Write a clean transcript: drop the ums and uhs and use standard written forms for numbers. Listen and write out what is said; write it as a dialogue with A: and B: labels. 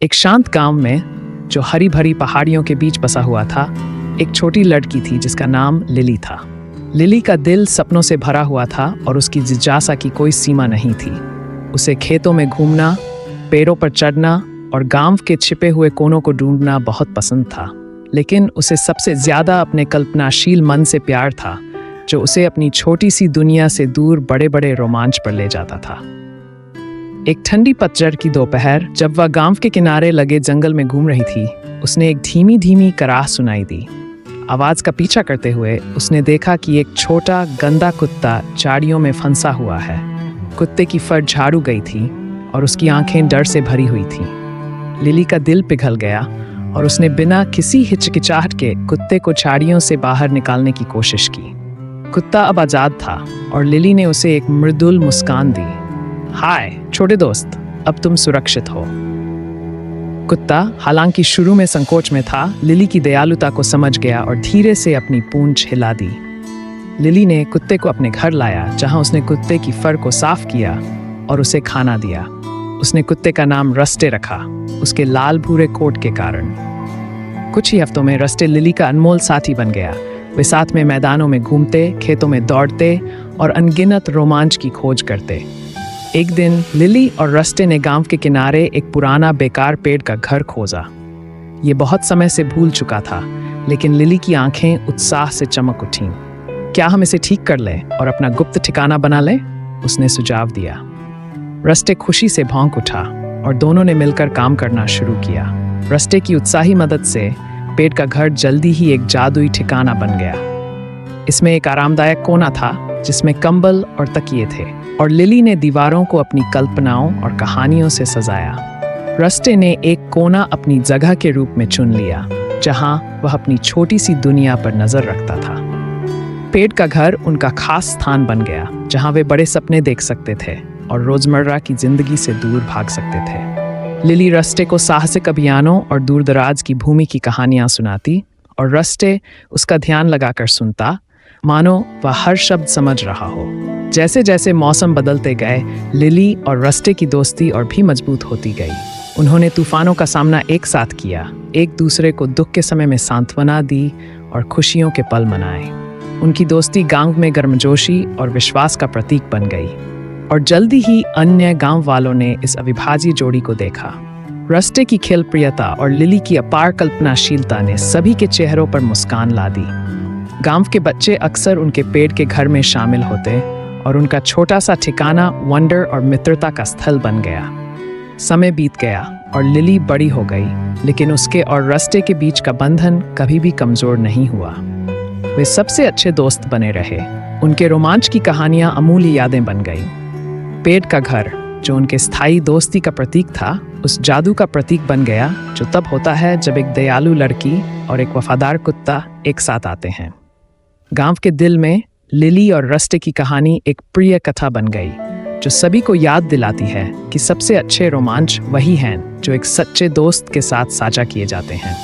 A: एक शांत गांव में जो हरी भरी पहाड़ियों के बीच बसा हुआ था, एक छोटी लड़की थी जिसका नाम लिली था। लिली का दिल सपनों से भरा हुआ था और उसकी जिज्ञासा की कोई सीमा नहीं थी। उसे खेतों में घूमना, पेड़ों पर चढ़ना और गांव के छिपे हुए कोनों को ढूंढना बहुत पसंद था। लेकिन उसे सबसे ज्यादा अपने कल्पनाशील मन से प्यार था, जो उसे अपनी छोटी सी दुनिया से दूर बड़े बड़े रोमांच पर ले जाता था। एक ठंडी पतझड़ की दोपहर, जब वह गांव के किनारे लगे जंगल में घूम रही थी, उसने एक धीमी धीमी कराह सुनाई दी। आवाज का पीछा करते हुए उसने देखा कि एक छोटा गंदा कुत्ता झाड़ियों में फंसा हुआ है। कुत्ते की फर झाड़ू गई थी और उसकी आंखें डर से भरी हुई थीं। लिली का दिल पिघल गया और उसने बिना किसी हिचकिचाहट के कुत्ते को झाड़ियों से बाहर निकालने की कोशिश की। कुत्ता अब आजाद था और लिली ने उसे एक मृदुल मुस्कान दी। हाय छोटे दोस्त, अब तुम सुरक्षित हो। कुत्ता, हालांकि शुरू में संकोच में था, लिली की दयालुता को समझ गया और धीरे से अपनी पूंछ हिला दी। लिली ने कुत्ते को अपने घर लाया, जहां उसने कुत्ते की फर को साफ किया और उसे खाना दिया। उसने कुत्ते का नाम रस्टे रखा, उसके लाल भूरे कोट के कारण। कुछ ही हफ्तों में रस्टे लिली का अनमोल साथी बन गया। वे साथ में मैदानों में घूमते, खेतों में दौड़ते और अनगिनत रोमांच की खोज करते। एक दिन लिली और रस्टे ने गांव के किनारे एक पुराना बेकार पेड़ का घर खोजा। ये बहुत समय से भूल चुका था, लेकिन लिली की आंखें उत्साह से चमक उठीं। क्या हम इसे ठीक कर लें और अपना गुप्त ठिकाना बना लें? उसने सुझाव दिया। रस्टे खुशी से भौंक उठा और दोनों ने मिलकर काम करना शुरू किया। रस्टे की उत्साही मदद से पेड़ का घर जल्दी ही एक जादुई ठिकाना बन गया। इसमें एक आरामदायक कोना था जिसमें कंबल और तकिए थे, और लिली ने दीवारों को अपनी कल्पनाओं और कहानियों से सजाया। रस्टे ने एक कोना अपनी जगह के रूप में चुन लिया, जहां वह अपनी छोटी सी दुनिया पर नजर रखता था। पेड़ का घर उनका खास स्थान बन गया, जहां वे बड़े सपने देख सकते थे और रोजमर्रा की जिंदगी से दूर भाग सकते थे। लिली रस्टे को साहसिक अभियानों और दूरदराज की भूमि की कहानियां सुनाती, और रस्टे उसका ध्यान लगाकर सुनता, मानो वह हर शब्द समझ रहा हो। जैसे जैसे मौसम बदलते गए, लिली और रस्टे की दोस्ती और भी मजबूत होती गई। उन्होंने तूफानों का सामना एक साथ किया, एक दूसरे को दुख के समय में सांत्वना दी और खुशियों के पल मनाए। उनकी दोस्ती गांव में गर्मजोशी और विश्वास का प्रतीक बन गई, और जल्दी ही अन्य गांव वालों ने इस अविभाज्य जोड़ी को देखा। रस्टे की खेलप्रियता और लिली की अपार कल्पनाशीलता ने सभी के चेहरों पर मुस्कान ला दी। गांव के बच्चे अक्सर उनके पेड़ के घर में शामिल होते और उनका छोटा सा ठिकाना वंडर और मित्रता का स्थल बन गया। समय बीत गया और लिली बड़ी हो गई, लेकिन उसके और रस्टे के बीच का बंधन कभी भी कमजोर नहीं हुआ। वे सबसे अच्छे दोस्त बने रहे। उनके रोमांच की कहानियां अमूल्य यादें बन गईं। पेड़ का घर, जो उनके स्थायी दोस्ती का प्रतीक था, उस जादू का प्रतीक बन गया जो तब होता है जब एक दयालु लड़की और एक वफादार कुत्ता एक साथ आते हैं। गांव के दिल में लिली और रस्टे की कहानी एक प्रिय कथा बन गई, जो सभी को याद दिलाती है कि सबसे अच्छे रोमांच वही हैं जो एक सच्चे दोस्त के साथ साझा किए जाते हैं।